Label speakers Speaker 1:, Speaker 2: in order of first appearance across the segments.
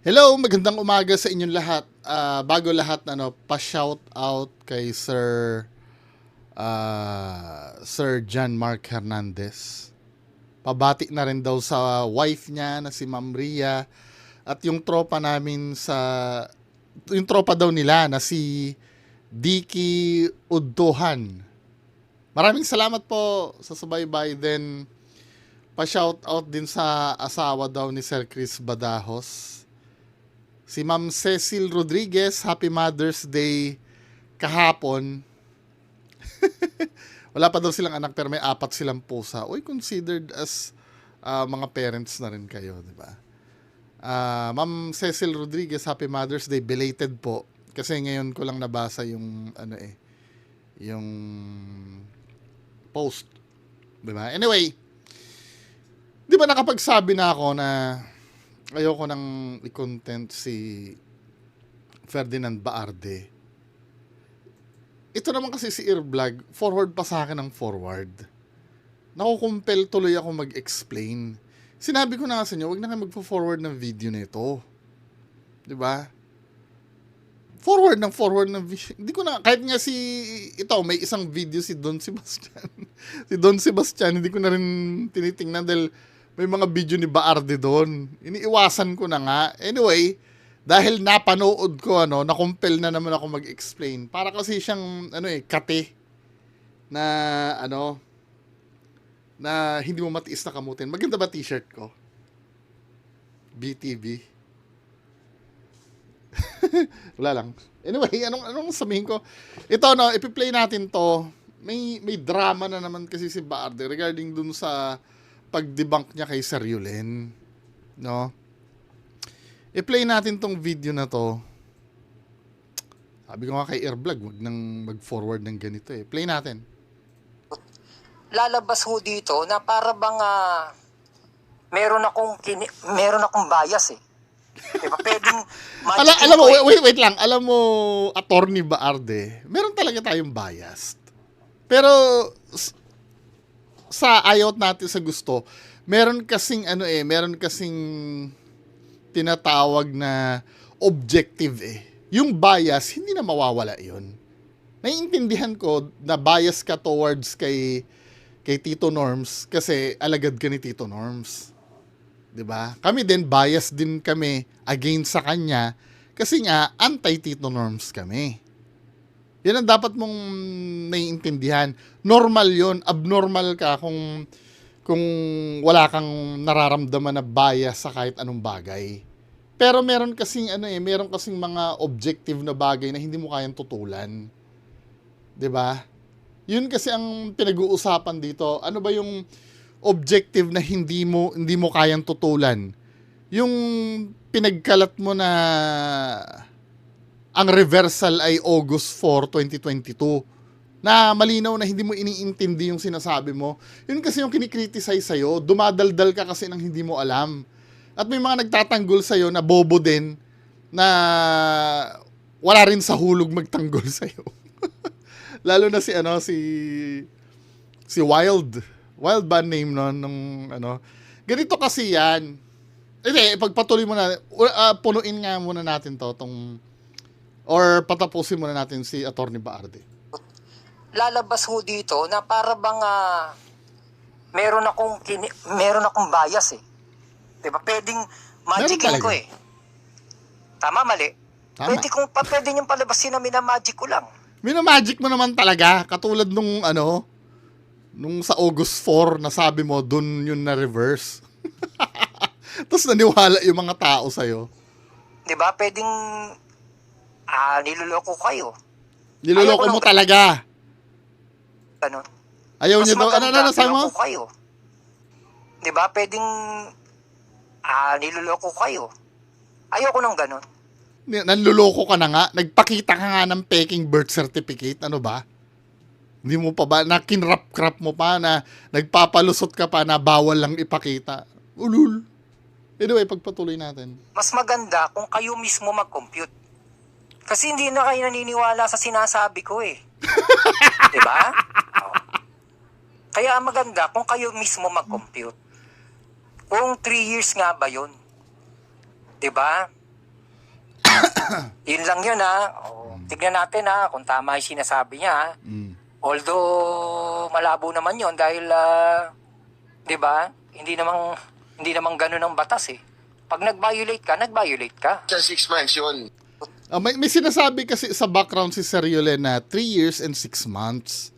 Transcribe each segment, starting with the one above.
Speaker 1: Hello, magandang umaga sa inyong lahat. Bago lahat, pa-shout out kay Sir John Mark Hernandez. Pabati na rin daw sa wife niya na si Ma'am Ria at yung tropa daw nila na si Dicky Udtuhan. Maraming salamat po sa subaybay. Then pa-shout out din sa asawa daw ni Sir Chris Badajos. Si Ma'am Cecil Rodriguez, Happy Mother's Day kahapon. Wala pa daw silang anak pero may 4 silang pusa. Uy, considered as mga parents na rin kayo, di ba? Ma'am Cecil Rodriguez, Happy Mother's Day, belated po. Kasi ngayon ko lang nabasa yung yung post, di ba? Anyway, di ba nakapagsabi na ako na ayoko nang i-content si Ferdinand Baarde. Ito naman kasi si Earvlog, forward pa sa akin ng forward. Nakukumpel tuloy ako mag-explain. Sinabi ko na nga sa inyo, huwag na kayo magpo-forward ng video nito. Diba? Forward ng video. Hindi ko na, kahit nga may isang video si Don Sebastian. Si Don Sebastian, hindi ko na rin tinitingnan dahil may mga video ni Baarde doon. Iniiwasan ko na nga. Anyway, dahil napanood ko, nakumpel na naman ako mag-explain. Para kasi siyang, kate na, na hindi mo matiis na kamutin. Maganda ba t-shirt ko? BTV. Wala lang. Anyway, anong sabihin ko? Ito, ipi-play natin to. May drama na naman kasi si Baarde regarding dun sa pag-debunk niya kay Sir Yulen, no? I-play natin tong video na to. Sabi ko nga kay Earvlog, wag nang mag-forward ng ganito eh. Play natin.
Speaker 2: Lalabas ho dito na para bang meron akong bias eh. Diba? Pwedeng
Speaker 1: Alam mo, wait lang. Alam mo, Attorney Baarde, meron talaga tayong bias. Pero sa ayaw natin sa gusto, meron kasing tinatawag na objective eh. Yung bias, hindi na mawawala yun. Naiintindihan ko na bias ka towards kay Tito Norms kasi alagad ka ni Tito Norms. 'Di ba? Kami din bias din kami against sa kanya kasi nga anti Tito Norms kami. Yan ang dapat mong naiintindihan. Normal yon, abnormal ka kung wala kang nararamdaman na bias sa kahit anong bagay. Pero meron kasing mga objective na bagay na hindi mo kayang tutulan. 'Di ba? Yun kasi ang pinag-uusapan dito. Ano ba yung objective na hindi mo kayang tutulan? Yung pinagkalat mo na ang reversal ay August 4, 2022. Na malinaw na hindi mo iniintindi yung sinasabi mo. Yun kasi yung kinikriticize sa'yo. Dumadaldal ka kasi nang hindi mo alam. At may mga nagtatanggol sa'yo na bobo din na wala rin sa hulog magtanggol sa'yo. Lalo na si Wild. Wild ba name nung Ganito kasi yan. Pagpatuloy mo na, punuin nga muna natin or patapusin muna natin si Attorney Baarde.
Speaker 2: lalabas ho dito na para bang meron akong bias eh. 'Di ba? Pwedeng magicin ko eh. Tama, mali?
Speaker 1: Tama.
Speaker 2: Pwede niyong palabasin na minamagic ko lang.
Speaker 1: Minamagic mo naman talaga. Katulad nung sa August 4 na sabi mo, dun yun na reverse. Tapos naniwala yung mga tao sa'yo.
Speaker 2: 'Di ba? Pwedeng niloloko kayo.
Speaker 1: Niloloko mo talaga.
Speaker 2: Ganun.
Speaker 1: Ayaw niyo daw. Ano sabi mo?
Speaker 2: Niloloko kayo. 'Di ba? Pwedeng niloloko kayo. Ayoko nang ganun.
Speaker 1: Nanluloko ka na nga. Nagpakita ka nga ng peking birth certificate. Ano ba? Hindi mo pa ba? Na kinrap-krap mo pa na nagpapalusot ka pa na bawal lang ipakita. Ulul. Anyway, pagpatuloy natin.
Speaker 2: Mas maganda kung kayo mismo mag-compute. Kasi hindi na kayo naniniwala sa sinasabi ko eh. Diba? Oh. Kaya maganda kung kayo mismo mag-compute. Kung 3 years nga ba yun? Diba? Yun lang yun ha. O, tignan natin ha kung tama yung sinasabi niya ha. Although malabo naman yun dahil 'di ba? Hindi namang ganoon ang batas eh. Pag nag-violate ka.
Speaker 3: Sa 6 months yun.
Speaker 1: May sinasabi kasi sa background si Sir Yulen na 3 years and 6 months.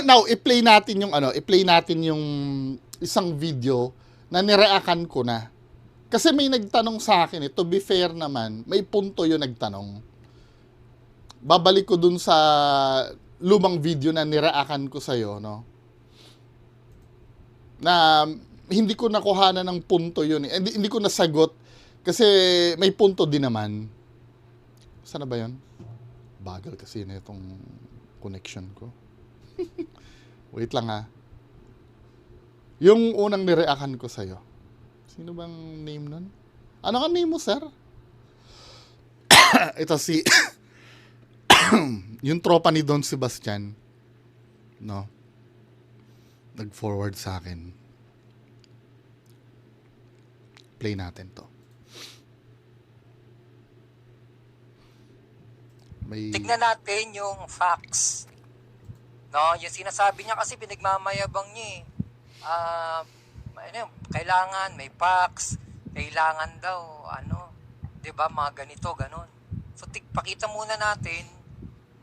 Speaker 1: Now, i-play natin yung isang video na nireakan ko na. Kasi may nagtanong sa akin, to be fair naman, may punto yung nagtanong. Babalik ko dun sa lumang video na nireakan ko sa'yo, no? Na hindi ko nakuhanan ng punto yun. Hindi ko nasagot kasi may punto din naman. Sana ba yun? Bagal kasi na itong connection ko. Wait lang ha. Yung unang nireakan ko sa'yo. Sino bang name nun? Ano ka name mo, sir? Ito si... yung tropa ni Don Sebastian. No? Nag-forward sa akin. Play natin to.
Speaker 2: Tignan natin yung facts. No, yung sinasabi niya kasi pinagmamayabang niya kailangan may facts, kailangan daw 'di ba, mga ganito, ganon. So pakita muna natin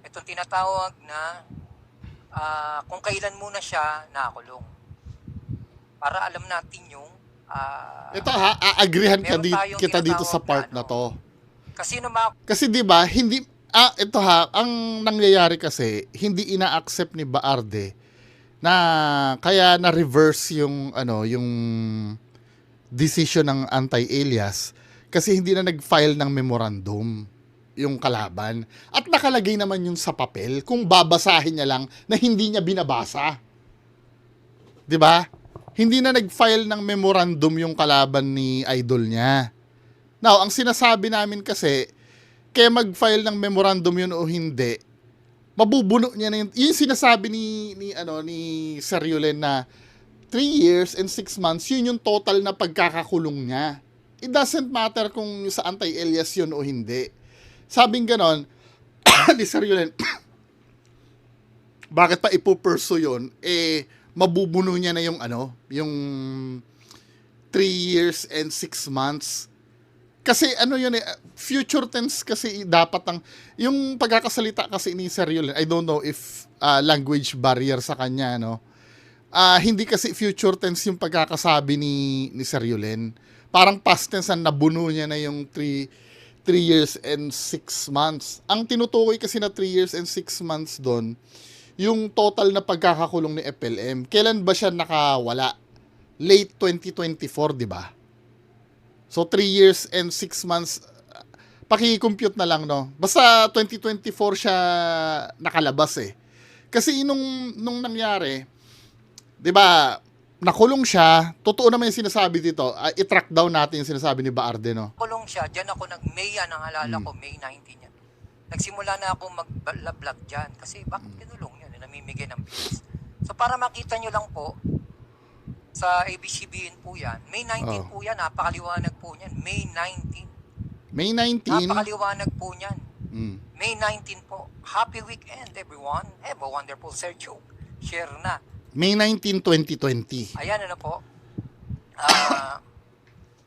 Speaker 2: itong tinatawag na kung kailan muna siya nakulong. Para alam natin yung
Speaker 1: ito ha, aagrihan kita dito sa part na to. Kasi 'di ba, hindi ito ha, ang nangyayari kasi hindi ina-accept ni Baarde na kaya na-reverse yung yung decision ng anti-alias kasi hindi na nag-file ng memorandum yung kalaban. At nakalagay naman yun sa papel kung babasahin niya lang na hindi niya binabasa. 'Di ba? Hindi na nag-file ng memorandum yung kalaban ni idol niya. Now, ang sinasabi namin kasi, kaya mag-file ng memorandum yun o hindi, mabubuno niya na yun. Yung sinasabi ni Sir Yulen na 3 years and 6 months, yun yung total na pagkakakulong niya. It doesn't matter kung sa anti-alias yun o hindi. Sabing ganon, ni Sir Yulen, bakit pa ipupursue yun? Mabubuno niya na yung yung 3 years and 6 months. Kasi yun future tense kasi dapat yung pagkakasalita kasi ni Sir Yulen, I don't know if language barrier sa kanya, no? Hindi kasi future tense yung pagkakasabi ni Sir Yulen. Parang past tense ang nabuno niya na yung 3 years and 6 months. Ang tinutukoy kasi na 3 years and 6 months doon, yung total na pagkakakulong ni FLM. Kailan ba siya nakawala? Late 2024, di ba? So 3 years and 6 months, paki-compute na lang, no? Basta 2024 siya nakalabas eh. Kasi nung nangyari, 'di ba? Nakulong siya. Totoo naman yung sinasabi dito. I-track down natin yung sinasabi ni Baarde, no?
Speaker 2: Kulong siya. Diyan ako May yan, ang alala ko, May 19 yan. Nagsimula na ako mag-vlog dyan. Kasi bakit kinulong yun? Namimigay ng bills. So para makita nyo lang po, sa ABCBN po yan, May 19 po yan, napakaliwanag po niyan. May 19.
Speaker 1: May 19?
Speaker 2: Napakaliwanag po niyan. May 19 po. Happy weekend, everyone. Have a wonderful Sergio. Share na.
Speaker 1: May 19, 2020.
Speaker 2: Ayan, po.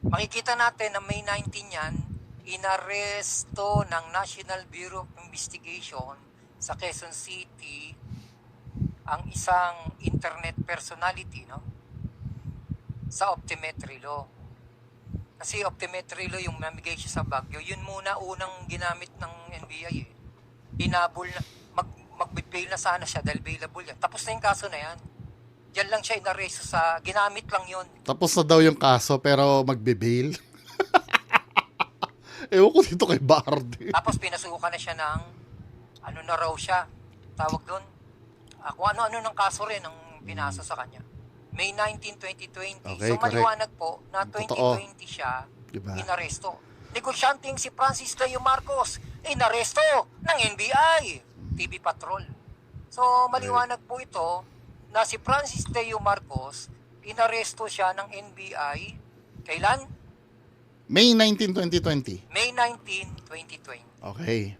Speaker 2: Makikita natin na May 19 yan, inaresto ng National Bureau of Investigation sa Quezon City ang isang internet personality, no? Sa optometry law. Kasi optometry law yung namigay siya sa Baguio, yun muna unang ginamit ng NBI eh. Inabol na, mag-bail na sana siya dahil bailable yan. Tapos na yung kaso na yan. Diyan lang siya inaresto sa, ginamit lang yun.
Speaker 1: Tapos na daw yung kaso pero magbe-bail. Ewan ko dito kay Baarde.
Speaker 2: Tapos pinasukan na siya ng, na raw siya, tawag doon, kung ano-ano ng kaso rin ang pinasa sa kanya. May 19, 2020.
Speaker 1: Okay,
Speaker 2: so maliwanag po na 2020 siya inaresto. Negosyanteng si Francis Leo Marcos, inaresto ng NBI, TV Patrol. So maliwanag po ito, na si Francis Leo Marcos, inaresto siya ng NBI, kailan?
Speaker 1: May 19, 2020.
Speaker 2: May 19, 2020.
Speaker 1: Okay.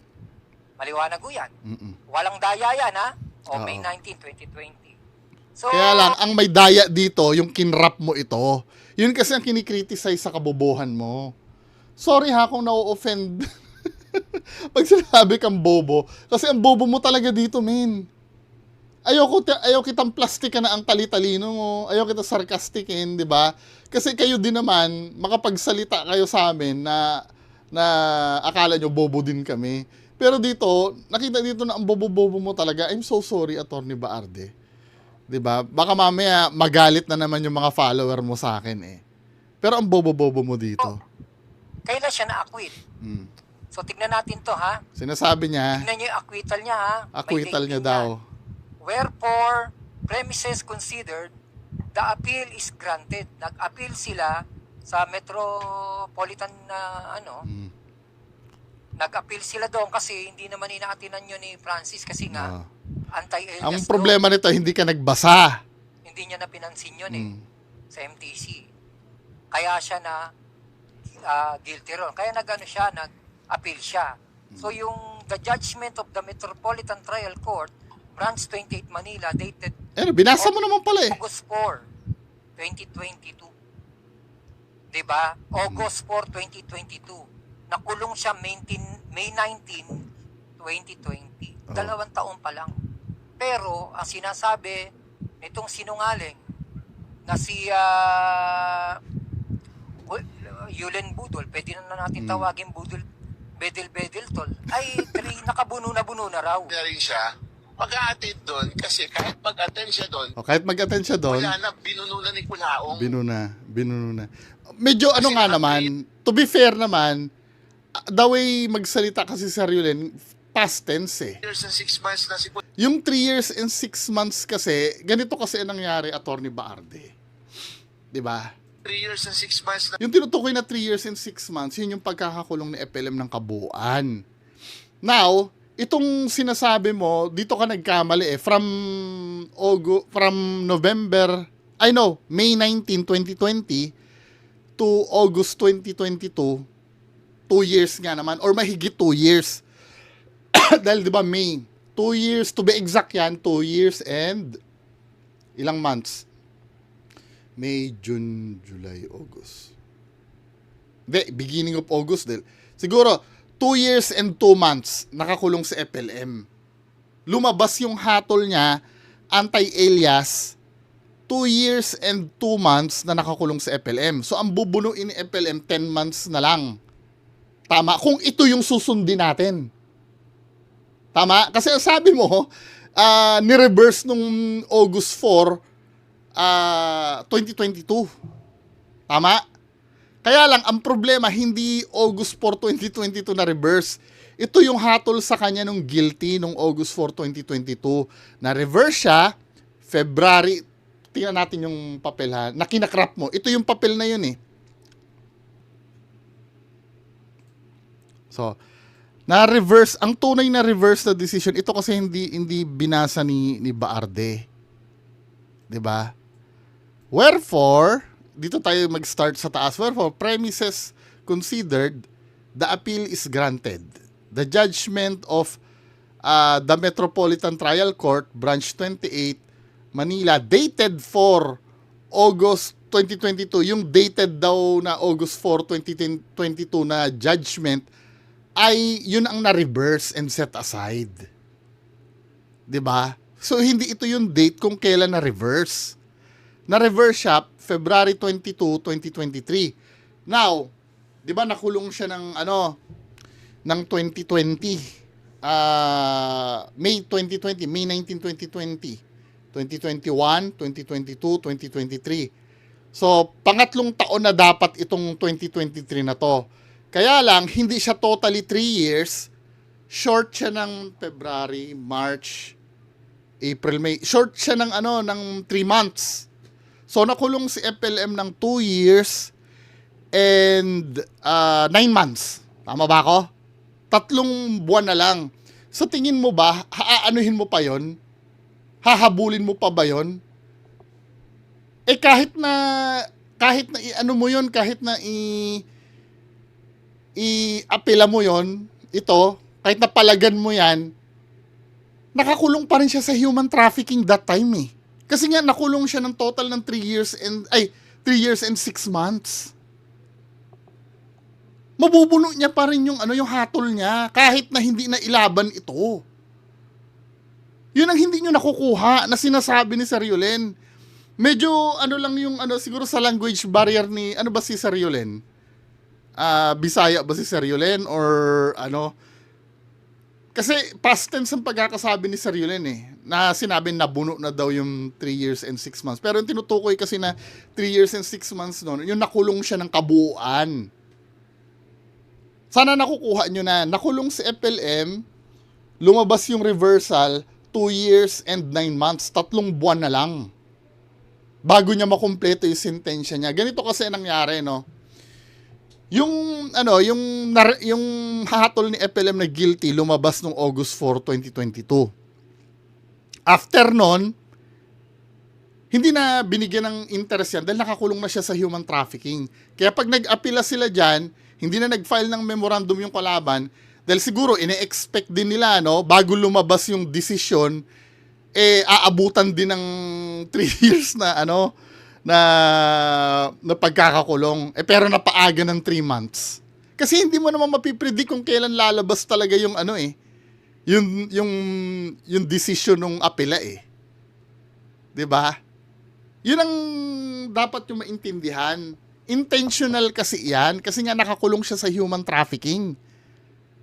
Speaker 2: Maliwanag ko yan.
Speaker 1: Mm-mm.
Speaker 2: Walang daya yan, ha? O,
Speaker 1: Oo.
Speaker 2: May 19, 2020. So,
Speaker 1: Kaya lang, ang may daya dito, yung kinrap mo ito. Yun kasi ang kinikriticize sa kabobohan mo. Sorry ha kung na-offend. Pag sinabi kang bobo. Kasi ang bobo mo talaga dito, men. Ayaw kitang plastika na ang tali-talino mo. Ayaw kita sarkastikin, di ba? Kasi kayo din naman, makapagsalita kayo sa amin na akala nyo bobo din kami. Pero dito, nakita dito na ang bobo-bobo mo talaga. I'm so sorry, Atty. Baarde. 'Di ba? Baka mamaya magalit na naman yung mga follower mo sa akin eh. Pero ang bobo-bobo mo dito.
Speaker 2: kailan siya na-acquit?
Speaker 1: Hmm.
Speaker 2: So, tignan natin to, ha?
Speaker 1: Sinasabi niya,
Speaker 2: Tignan niyo yung acquittal niya, ha? May
Speaker 1: acquittal
Speaker 2: date
Speaker 1: niya
Speaker 2: din
Speaker 1: daw.
Speaker 2: yan. Wherefore, premises considered, the appeal is granted. Nag-appeal sila sa metropolitan na
Speaker 1: Hmm.
Speaker 2: nag-appeal sila doon kasi hindi naman inaatinan yun ni Francis kasi nga anti-alias
Speaker 1: Ang
Speaker 2: law.
Speaker 1: problema nito, hindi ka nagbasa.
Speaker 2: Hindi niya na pinansin yun eh
Speaker 1: Hmm.
Speaker 2: sa MTC. Kaya siya na guilty ron. Kaya nag-appeal siya. So yung the judgment of the Metropolitan Trial Court, Branch 28 Manila, dated
Speaker 1: Binasa mo naman pala eh.
Speaker 2: August 4, 2022. Diba? August 4, 2022. Nakulong siya May 19, 2020. 2 taon pa lang. Pero, ang sinasabi nitong sinungaling na si Yulen Budol, pwede na natin tawagin Budol, Bedel tol, ay nakabuno na raw.
Speaker 3: na rin siya, mag-a-attend doon kasi kahit mag-attend siya doon,
Speaker 1: O, kahit mag-attend siya doon,
Speaker 3: wala na, binununan ni Kulaong.
Speaker 1: binuno na. Medyo ano nga naman, to be fair naman, the way magsalita kasi si Yulen, past tense eh.
Speaker 3: Years and 6 months na si Kulaong.
Speaker 1: Yung 3 years and 6 months kasi, ganito kasi ang nangyari, Atty. Baarde. 'Di ba?
Speaker 3: 3 years and 6 months na
Speaker 1: Yung tinutukoy na 3 years and 6 months, yun yung pagkakakulong ni FLM ng kabuuan. Now, itong sinasabi mo, dito ka nagkamali eh, from May 19, 2020 to August 2022, 2 years nga naman, or mahigit 2 years. Dahil di ba May, 2 years, to be exact yan, 2 years and ilang months? May, June, July, August. Hindi, beginning of August. Siguro, 2 years and 2 months nakakulong si FLM. Lumabas yung hatol niya, anti-alias, 2 years and 2 months na nakakulong si FLM. So, ang bubunuin ni FLM, 10 months na lang. Tama? Kung ito yung susundin natin. Tama? Kasi sabi mo, ni-reverse nung August 4, 2022. Tama? Kaya lang, ang problema, hindi August 4, 2022 na reverse. Ito yung hatol sa kanya nung guilty nung August 4, 2022. Na-reverse siya, February, tingnan natin yung papel ha, na kinakrap mo. Ito yung papel na yun eh. So, na-reverse, ang tunay na reverse na decision, ito kasi hindi binasa ni Baarde. 'Di ba? Wherefore, dito tayo mag-start sa taas. Wherefore, premises considered, the appeal is granted. The judgment of the Metropolitan Trial Court, Branch 28, Manila, dated for August 2022, yung dated daw na August 4, 2022 na judgment, ay yun ang na-reverse and set aside. 'Di ba? So, hindi ito yung date kung kailan na-reverse. Na-reverse siya February 22, 2023. Now, di ba nakulong siya ng ng 2020. May 2020, May 19, 2020. 2021, 2022, 2023. So, pangatlong taon na dapat itong 2023 na to. Kaya lang, hindi siya totally 3 years. Short siya ng February, March, April, May. Short siya ng ng 3 months. So, nakulong si FLM ng 2 years and 9 months. Tama ba ako? 3 buwan na lang. Sa tingin mo ba, aanuhin mo pa yon? Hahabulin mo pa ba yon? Kahit na i-ano mo yon, kahit na i-apela mo yon, ito, kahit napalagan mo yan, nakakulong pa rin siya sa human trafficking that time eh. Kasi nga, nakulong siya ng total ng 3 years and 6 months. Mabubuno niya pa rin yung hatol niya kahit na hindi na ilaban ito. Yun ang hindi nyo nakukuha na sinasabi ni Sir Yulen. Medyo lang yung siguro sa language barrier ni ba si Sir Yulen? Bisaya ba si Sir Yulen or Kasi past tense ang pagkakasabi ni Sir Yulen na sinabi na buno na daw yung 3 years and 6 months. Pero yung tinutukoy kasi na 3 years and 6 months noon, yung nakulong siya ng kabuuan. Sana nakukuha nyo na nakulong si FLM, lumabas yung reversal, 2 years and 9 months, 3 buwan na lang. Bago niya makumpleto yung sentensya niya. Ganito kasi nangyari, no? Yung hatol ni FLM na guilty lumabas noong August 4, 2022. After nun, hindi na binigyan ng interest yan dahil nakakulong na siya sa human trafficking. Kaya pag nag-apila sila dyan, hindi na nag-file ng memorandum yung kalaban dahil siguro ine-expect din nila bago lumabas yung desisyon aabutan din ng 3 years na na pagkakakulong. Pero napaaga ng 3 months. Kasi hindi mo naman mapipredict kung kailan lalabas talaga yung yung decision ng apela 'Di ba? Yun ang dapat yung maintindihan. Intentional kasi yan kasi nga nakakulong siya sa human trafficking.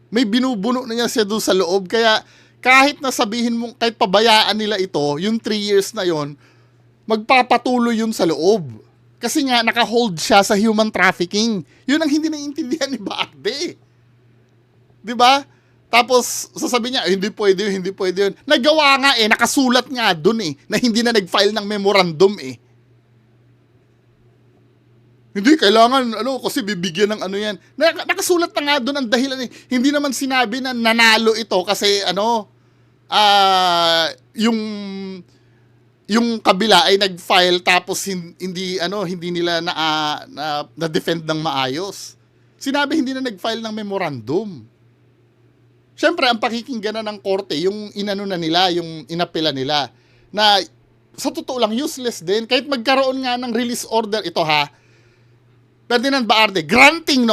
Speaker 1: May binubuno na niya siya doon sa loob kaya kahit na sabihin mo kahit pabayaan nila ito, yung 3 years na yon, magpapatuloy yun sa loob. Kasi nga, naka-hold siya sa human trafficking. Yun ang hindi naiintindihan ni Baarde. Diba? Tapos, sasabihin niya, hindi pwede yun. Nagawa nga nakasulat nga dun na hindi na nag-file ng memorandum Hindi, kailangan, kasi bibigyan ng yan. Nakasulat na nga dun ang dahilan Hindi naman sinabi na nanalo ito kasi, yung kabila ay nag-file tapos hindi nila na defend ng maayos. Sinabi hindi na nag-file ng memorandum. Siyempre ang pakikinggan na ng korte yung na nila, yung inapela nila na sa totoo lang useless din kahit magkaroon nga ng release order ito Ferdinand Baarde, granting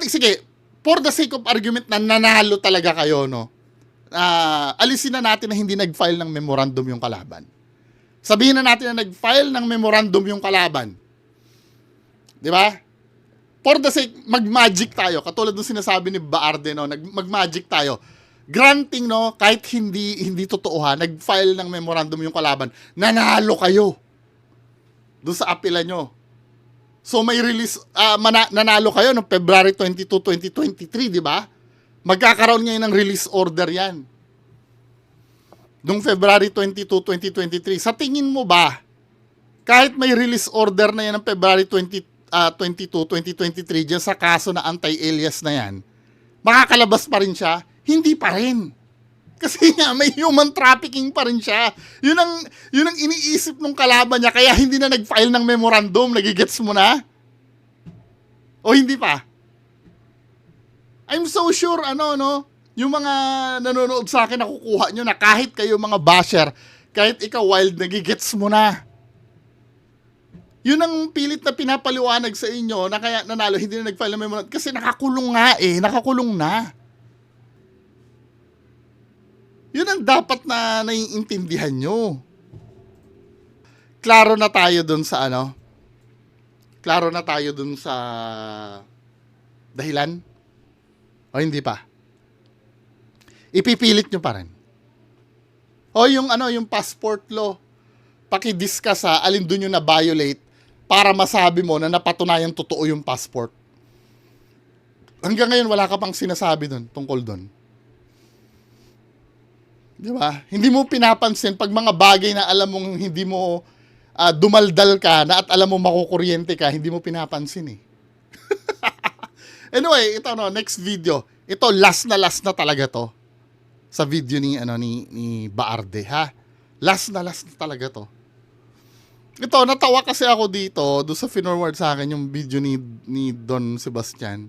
Speaker 1: sige, for the sake of argument na nanalo talaga kayo alisin na natin na hindi nag-file ng memorandum yung kalaban. Sabihin na natin na nag-file ng memorandum yung kalaban. Di ba? For the sake, mag-magic tayo. Katulad ng sinasabi ni Baarde, mag-magic tayo. Granting, kahit hindi totoo nag-file ng memorandum yung kalaban, nanalo kayo. Doon sa apela nyo. So may release, nanalo kayo noong February 22, 2023, di ba? Magkakaroon ngayon ng release order yan. Noong February 22, 2023, sa tingin mo ba, kahit may release order na yan ng February 22, 2023, dyan sa kaso na anti-alias na yan, makakalabas pa rin siya? Hindi pa rin. Kasi nga, may human trafficking pa rin siya. Yun ang iniisip ng kalaban niya, kaya hindi na nag-file ng memorandum. Nagigets mo na? O hindi pa? I'm so sure, yung mga nanonood sa akin, nakukuha nyo na kahit kayo mga basher, kahit ikaw wild, nagigets mo na. Yun ang pilit na pinapaliwanag sa inyo na kaya nanalo, hindi na nag-file ng memorandum. Kasi nakakulong nga nakakulong na. Yun ang dapat na naiintindihan nyo. Klaro na tayo dun sa Klaro na tayo dun sa dahilan? O hindi pa? Ipipilit nyo pa rin. O yung passport law, paki-discuss alin dun yung na-violate para masabi mo na napatunayan totoo yung passport. Hanggang ngayon, wala ka pang sinasabi dun, tungkol dun. Di ba? Hindi mo pinapansin pag mga bagay na alam mong hindi mo dumaldal ka na at alam mo makukuryente ka, hindi mo pinapansin Anyway, ito next video. Ito last na talaga to. Sa video ni Baarde, ha. Last na talaga to. Ito, natawa kasi ako dito, doon sa finorward sa akin yung video ni Don Sebastian.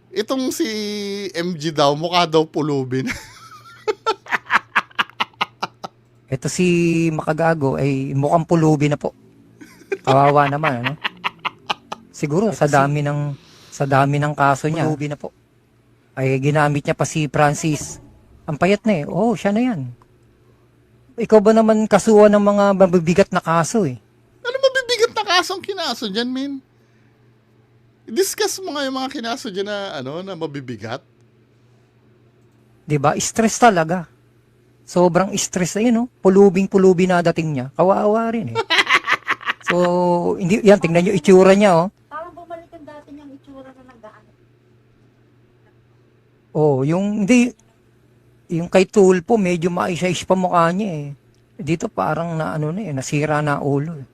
Speaker 1: Itong si MG daw, mukha daw pulubin.
Speaker 4: Ito si Makagago ay mukhang pulubi na po. Kawawa naman, ano? Siguro sa dami ng kaso niya, pulubi na po. Ay ginamit niya pa si Francis. Ang payat na eh. Oh, siya na yan. Ikaw ba naman kasuhan ng mga mabibigat na kaso eh?
Speaker 1: Ano mabibigat na kasong kinaso dyan, men? Discuss mo nga yung mga kinaso dyan na, na mabibigat.
Speaker 4: 'Di ba? Stress talaga. Sobrang stress na yun, no? Pulubing-pulubi na dating niya. Kawawa rin eh. So, hindi, yan, tingnan nyo itsura niya, oh.
Speaker 5: Parang bumalik ang dati niyang itsura na nagdaan.
Speaker 4: Oh, hindi, yung kay Tulpo, medyo maisa-is pa mukha niya eh. Dito parang nasira na ulo eh.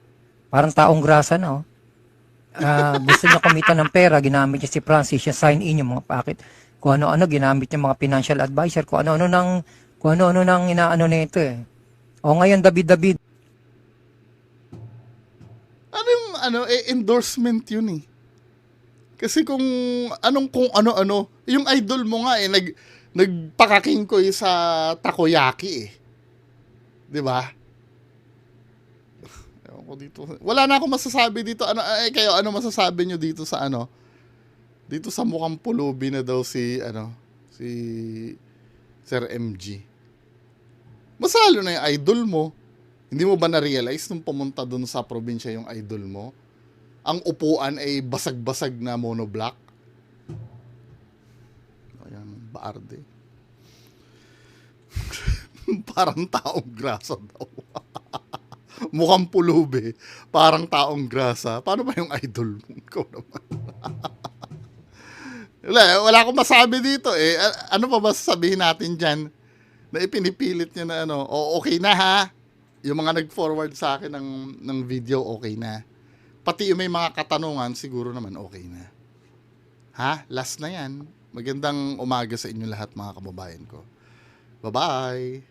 Speaker 4: Parang taong grasa na, oh. Gusto niya kumita ng pera, ginamit niya si Francis, siya sign in yung mga packet. Kung ano-ano, ginamit niya mga financial advisor, kung ano-ano nang inaano nito eh. O ngayon, David.
Speaker 1: Ano yung, endorsement yun eh. Kasi kung ano-ano, yung idol mo nga eh, nagpakakingkoy sa takoyaki eh. 'Di ba? Ewan ko dito. Wala na akong masasabi dito. Kayo, ano masasabi nyo dito sa dito sa mukhang pulubi na daw si Sir MG. Masalo na yung idol mo. Hindi mo ba na-realize nung pumunta dun sa probinsya yung idol mo? Ang upuan ay basag-basag na monoblock. Ayan, baarde. Parang taong grasa daw. Mukhang pulubi. Parang taong grasa. Paano ba yung idol mo? Ikaw naman. Wala akong masabi dito eh. Ano pa ba sasabihin natin dyan? Na ipinipilit niya na okay na ha. Yung mga nag-forward sa akin ng video, okay na. Pati yung may mga katanungan, siguro naman okay na. Ha? Last na yan. Magandang umaga sa inyo lahat mga kababayan ko. Bye-bye!